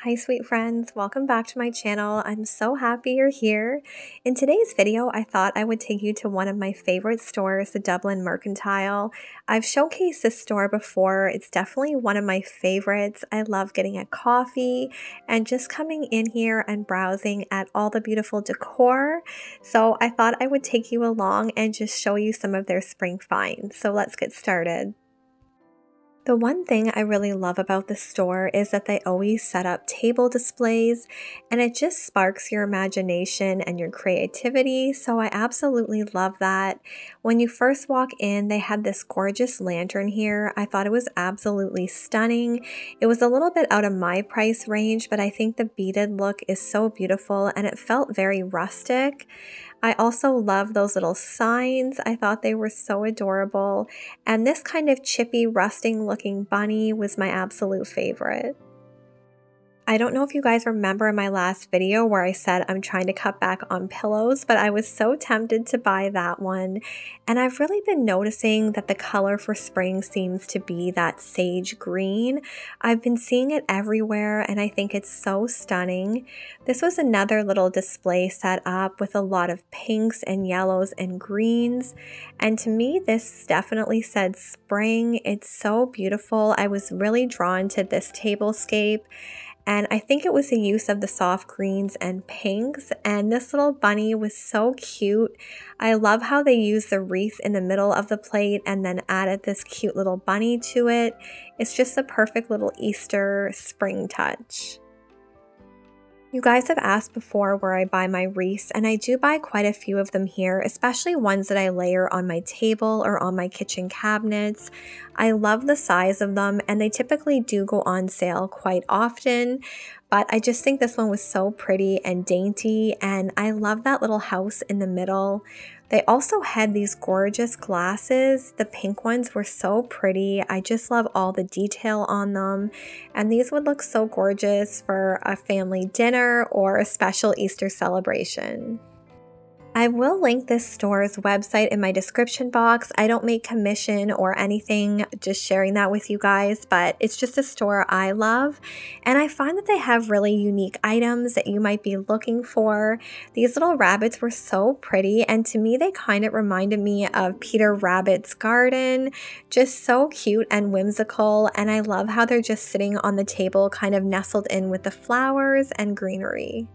Hi sweet friends, welcome back to my channel. I'm so happy you're here. In today's video, I thought I would take you to one of my favorite stores, the Dublin Mercantile. I've showcased this store before. It's definitely one of my favorites. I love getting a coffee and just coming in here and browsing at all the beautiful decor. So I thought I would take you along and just show you some of their spring finds. So let's get started. The one thing I really love about the store is that they always set up table displays, and it just sparks your imagination and your creativity, so I absolutely love that. When you first walk in, they had this gorgeous lantern here. I thought it was absolutely stunning. It was a little bit out of my price range, but I think the beaded look is so beautiful and it felt very rustic. I also love those little signs. I thought they were so adorable. And this kind of chippy, rusting looking bunny was my absolute favorite. I don't know if you guys remember my last video where I said I'm trying to cut back on pillows, but I was so tempted to buy that one. And I've really been noticing that the color for spring seems to be that sage green. I've been seeing it everywhere and I think it's so stunning. This was another little display set up with a lot of pinks and yellows and greens. And to me, this definitely said spring. It's so beautiful. I was really drawn to this tablescape. And I think it was the use of the soft greens and pinks, and this little bunny was so cute. I love how they used the wreath in the middle of the plate and then added this cute little bunny to it. It's just a perfect little Easter spring touch. You guys have asked before where I buy my wreaths, and I do buy quite a few of them here, especially ones that I layer on my table or on my kitchen cabinets. I love the size of them, and they typically do go on sale quite often, but I just think this one was so pretty and dainty, and I love that little house in the middle. They also had these gorgeous glasses. The pink ones were so pretty. I just love all the detail on them. And these would look so gorgeous for a family dinner or a special Easter celebration. I will link this store's website in my description box. I don't make commission or anything, just sharing that with you guys, but it's just a store I love. And I find that they have really unique items that you might be looking for. These little rabbits were so pretty, and to me, they kind of reminded me of Peter Rabbit's garden. Just so cute and whimsical, and I love how they're just sitting on the table, kind of nestled in with the flowers and greenery.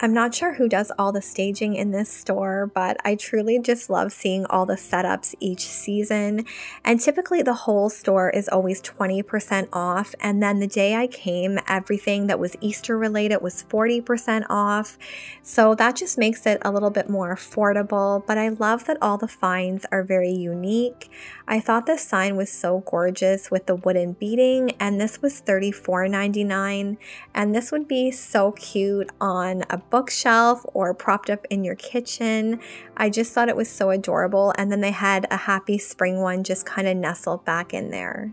I'm not sure who does all the staging in this store, but I truly just love seeing all the setups each season. And typically the whole store is always 20% off. And then the day I came, everything that was Easter related was 40% off. So that just makes it a little bit more affordable. But I love that all the finds are very unique. I thought this sign was so gorgeous with the wooden beading, and this was $34.99. And this would be so cute on a bookshelf or propped up in your kitchen. I just thought it was so adorable, and then they had a happy spring one just kind of nestled back in there.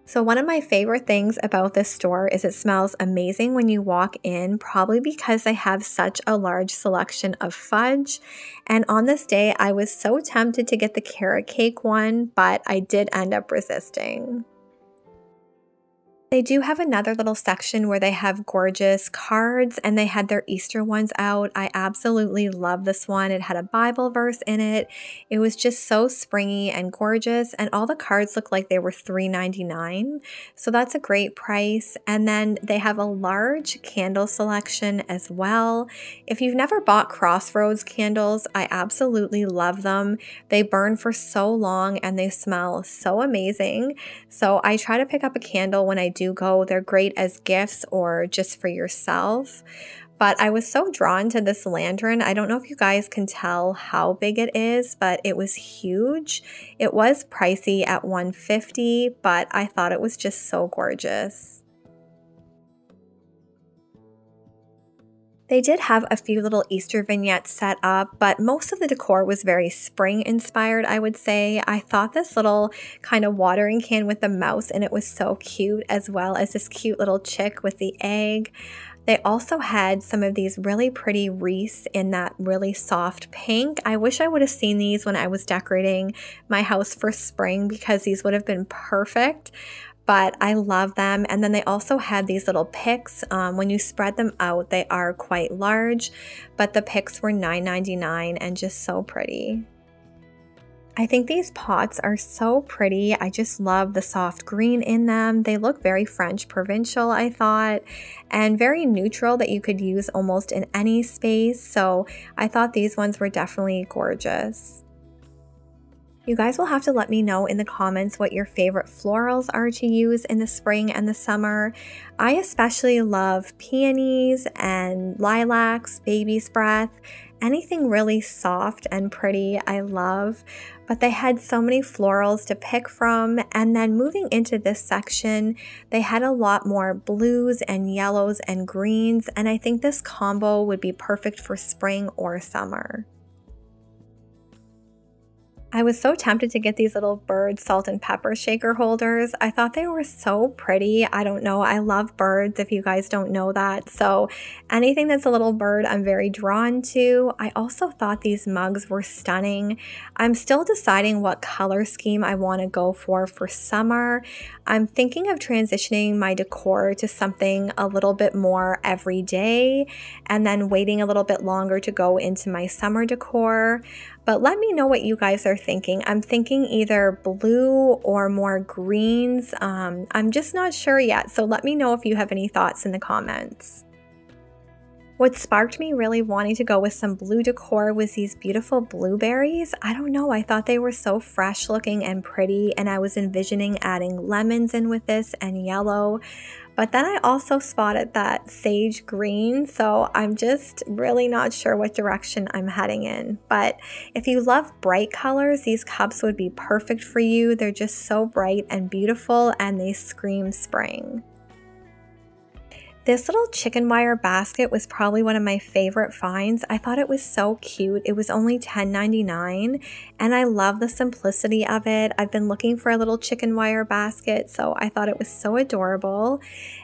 So one of my favorite things about this store is it smells amazing when you walk in, probably because they have such a large selection of fudge. And on this day, I was so tempted to get the carrot cake one, but I did end up resisting. They do have another little section where they have gorgeous cards, and they had their Easter ones out. I absolutely love this one. It had a Bible verse in it. It was just so springy and gorgeous, and all the cards look like they were $3.99. So that's a great price. And then they have a large candle selection as well. If you've never bought Crossroads candles, I absolutely love them. They burn for so long and they smell so amazing. So I try to pick up a candle when I do go. They're great as gifts or just for yourself. But I was so drawn to this lantern. I don't know if you guys can tell how big it is, but it was huge. It was pricey at $150, but I thought it was just so gorgeous. They did have a few little Easter vignettes set up, but most of the decor was very spring inspired, I would say. I thought this little kind of watering can with the mouse in it was so cute, as well as this cute little chick with the egg. They also had some of these really pretty wreaths in that really soft pink. I wish I would have seen these when I was decorating my house for spring, because these would have been perfect. but I love them. And then they also had these little picks. When you spread them out, they are quite large, but the picks were $9.99 and just so pretty. I think these pots are so pretty. I just love the soft green in them. They look very French provincial, I thought, and very neutral that you could use almost in any space. So I thought these ones were definitely gorgeous. You guys will have to let me know in the comments what your favorite florals are to use in the spring and the summer. I especially love peonies and lilacs, baby's breath, anything really soft and pretty I love. But they had so many florals to pick from, and then moving into this section, they had a lot more blues and yellows and greens, and I think this combo would be perfect for spring or summer. I was so tempted to get these little bird salt and pepper shaker holders. I thought they were so pretty. I don't know. I love birds, if you guys don't know that. So anything that's a little bird, I'm very drawn to. I also thought these mugs were stunning. I'm still deciding what color scheme I want to go for summer. I'm thinking of transitioning my decor to something a little bit more everyday and then waiting a little bit longer to go into my summer decor. But let me know what you guys are thinking. I'm thinking either blue or more greens. I'm just not sure yet, so let me know if you have any thoughts in the comments. What sparked me really wanting to go with some blue decor was these beautiful blueberries. I don't know, I thought they were so fresh looking and pretty, and I was envisioning adding lemons in with this and yellow. But then I also spotted that sage green, so I'm just really not sure what direction I'm heading in. But if you love bright colors, these cups would be perfect for you. They're just so bright and beautiful, and they scream spring. This little chicken wire basket was probably one of my favorite finds. I thought it was so cute. It was only $10.99 and I love the simplicity of it. I've been looking for a little chicken wire basket, so I thought it was so adorable.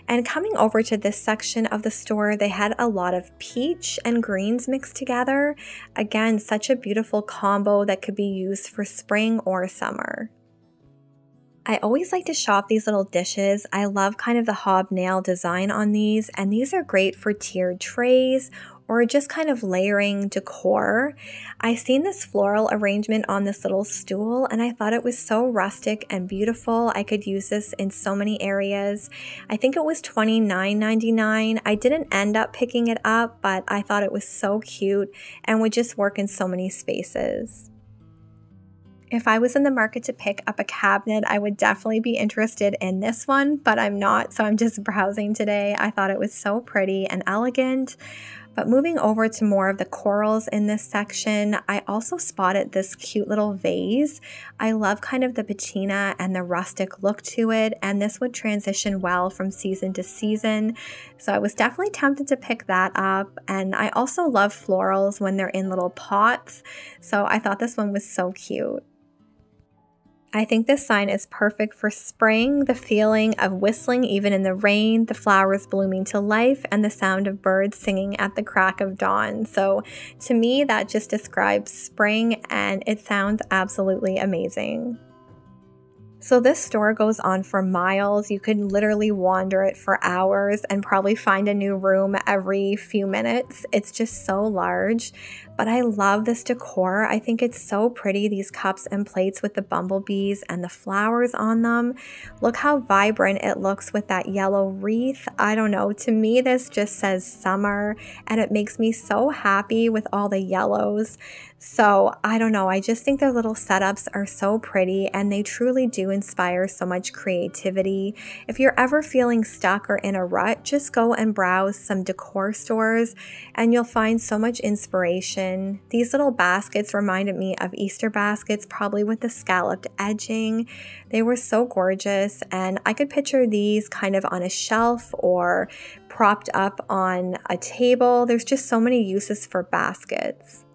And coming over to this section of the store, they had a lot of peach and greens mixed together. Again, such a beautiful combo that could be used for spring or summer. I always like to shop these little dishes. I love kind of the hobnail design on these, and these are great for tiered trays or just kind of layering decor. I seen this floral arrangement on this little stool and I thought it was so rustic and beautiful. I could use this in so many areas. I think it was $29.99. I didn't end up picking it up, but I thought it was so cute and would just work in so many spaces. If I was in the market to pick up a cabinet, I would definitely be interested in this one, but I'm not, so I'm just browsing today. I thought it was so pretty and elegant. But moving over to more of the corals in this section, I also spotted this cute little vase. I love kind of the patina and the rustic look to it, and this would transition well from season to season. So I was definitely tempted to pick that up. And I also love florals when they're in little pots, so I thought this one was so cute. I think this sign is perfect for spring, the feeling of whistling even in the rain, the flowers blooming to life, and the sound of birds singing at the crack of dawn. So to me, that just describes spring, and it sounds absolutely amazing. So this store goes on for miles. You could literally wander it for hours and probably find a new room every few minutes. It's just so large, but I love this decor. I think it's so pretty, these cups and plates with the bumblebees and the flowers on them. Look how vibrant it looks with that yellow wreath. I don't know, to me this just says summer, and it makes me so happy with all the yellows. So I don't know, I just think their little setups are so pretty, and they truly do inspire so much creativity. If you're ever feeling stuck or in a rut, just go and browse some decor stores and you'll find so much inspiration. These little baskets reminded me of Easter baskets, probably with the scalloped edging. They were so gorgeous, and I could picture these kind of on a shelf or propped up on a table. There's just so many uses for baskets.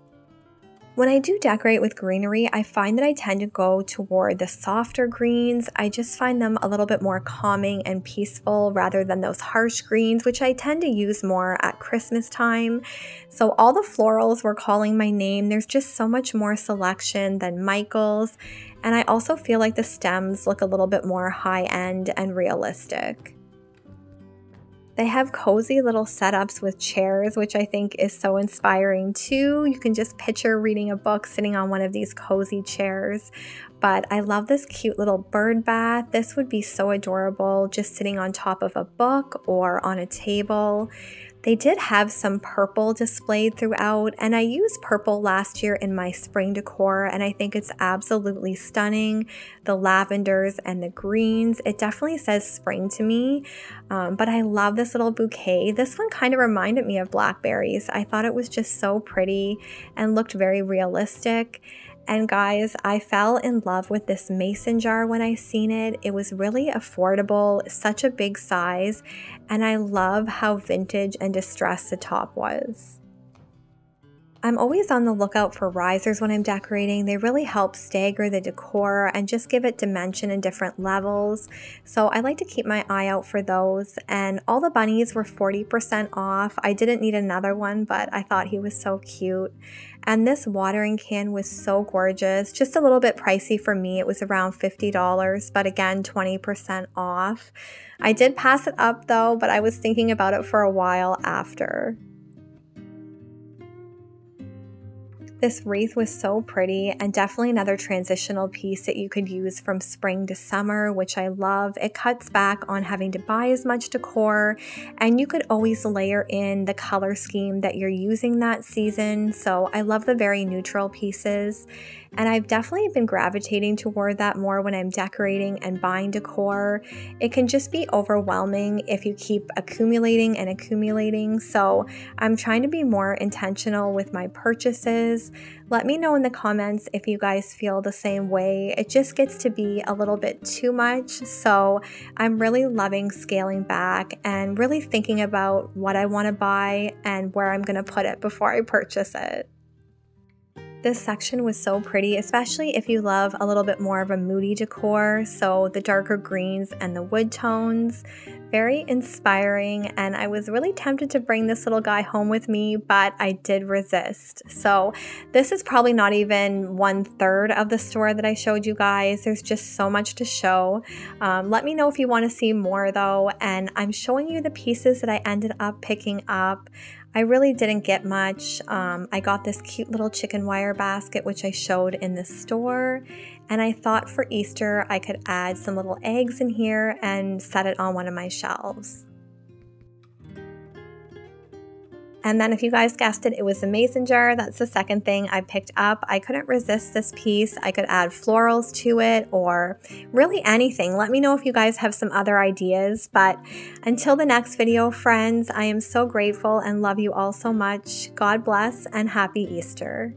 When I do decorate with greenery, I find that I tend to go toward the softer greens. I just find them a little bit more calming and peaceful rather than those harsh greens, which I tend to use more at Christmas time. So all the florals were calling my name. There's just so much more selection than Michael's. And I also feel like the stems look a little bit more high-end and realistic. They have cozy little setups with chairs, which I think is so inspiring too. You can just picture reading a book sitting on one of these cozy chairs. But I love this cute little bird bath. This would be so adorable just sitting on top of a book or on a table. They did have some purple displayed throughout, and I used purple last year in my spring decor, and I think it's absolutely stunning. The lavenders and the greens, it definitely says spring to me, but I love this little bouquet. This one kind of reminded me of blackberries. I thought it was just so pretty and looked very realistic. And guys, I fell in love with this mason jar when I seen it. It was really affordable, such a big size, and I love how vintage and distressed the top was. I'm always on the lookout for risers when I'm decorating. They really help stagger the decor and just give it dimension in different levels. So I like to keep my eye out for those. And all the bunnies were 40% off. I didn't need another one, but I thought he was so cute. And this watering can was so gorgeous, just a little bit pricey for me. It was around $50, but again, 20% off. I did pass it up though, but I was thinking about it for a while after. This wreath was so pretty and definitely another transitional piece that you could use from spring to summer, which I love. It cuts back on having to buy as much decor, and you could always layer in the color scheme that you're using that season. So I love the very neutral pieces. And I've definitely been gravitating toward that more when I'm decorating and buying decor. It can just be overwhelming if you keep accumulating and accumulating. So I'm trying to be more intentional with my purchases. Let me know in the comments if you guys feel the same way. It just gets to be a little bit too much. So I'm really loving scaling back and really thinking about what I want to buy and where I'm going to put it before I purchase it. This section was so pretty, especially if you love a little bit more of a moody decor. So the darker greens and the wood tones, very inspiring. And I was really tempted to bring this little guy home with me, but I did resist. So this is probably not even 1/3 of the store that I showed you guys. There's just so much to show. Let me know if you want to see more though. And I'm showing you the pieces that I ended up picking up. I really didn't get much. I got this cute little chicken wire basket, which I showed in the store. And I thought for Easter, I could add some little eggs in here and set it on one of my shelves. And then if you guys guessed it, it was a mason jar. That's the second thing I picked up. I couldn't resist this piece. I could add florals to it or really anything. Let me know if you guys have some other ideas. But until the next video, friends, I am so grateful and love you all so much. God bless and happy Easter.